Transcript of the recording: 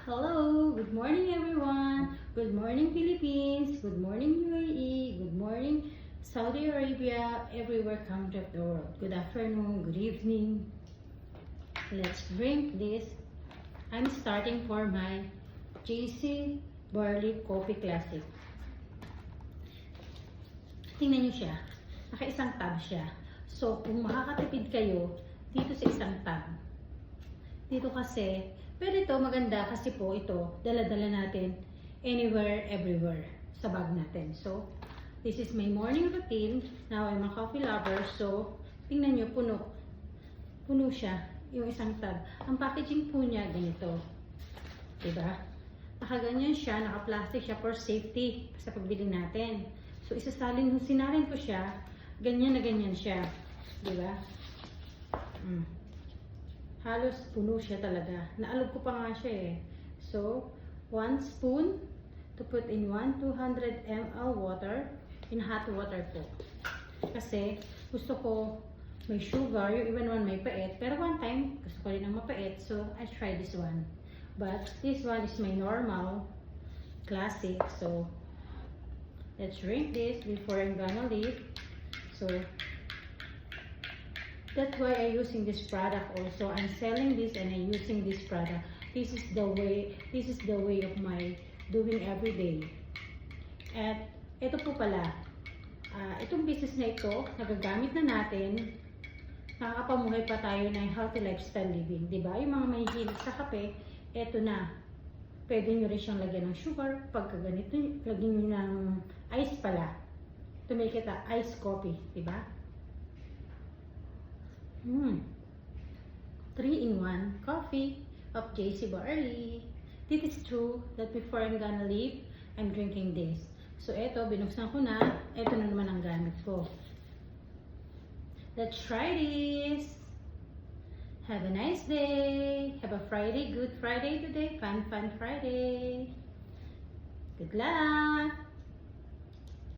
Hello, good morning everyone. Good morning Philippines. Good morning UAE. Good morning Saudi Arabia. Everywhere country of the world. Good afternoon, good evening. Let's drink this. I'm starting for my JC Barley Coffee Classic. Tingnan nyo siya. Naka-isang tab siya. So, kung makakatipid kayo dito sa isang tab, dito kasi, pero ito maganda kasi po ito, dala-dala natin anywhere, everywhere sa bag natin. So, this is my morning routine. Now, I'm a coffee lover. So, tingnan nyo, puno. Puno siya, yung isang tab. Ang packaging po niya, ganito. Diba? Nakaganyan siya, naka-plastic siya for safety sa pagbili natin. So, sinalin ko siya, ganyan na ganyan siya. Diba? Halos puno siya talaga. Naalog ko pa nga siya eh. So, 1 spoon to put in 200 ml water, in hot water po. Kasi, gusto ko may sugar, yung iba naman may pait. Pero one time, gusto ko rin ng mapait. So, I try this one. But, this one is my normal, classic. So, let's drink this before I'm gonna leave. So, that's why I'm using this product also. I'm selling this and I'm using this product. This is the way of my doing every day. At ito po pala, itong business na ito, nagagamit na natin, nakakapamuhay pa tayo ng healthy lifestyle living. Diba? Yung mga may hilig sa kape, ito na. Pwede nyo rin siyang lagyan ng sugar. Pagka ganito, lagyan nyo ng ice pala. To make it a iced coffee. Diba? 3-in-1 coffee of JC Barley. This is true that before I'm gonna leave, I'm drinking this. So, eto, binuksan ko na. Eto na naman ang gamit ko. Let's try this. Have a nice day. Have a Friday. Good Friday today. Fun Friday. Good luck.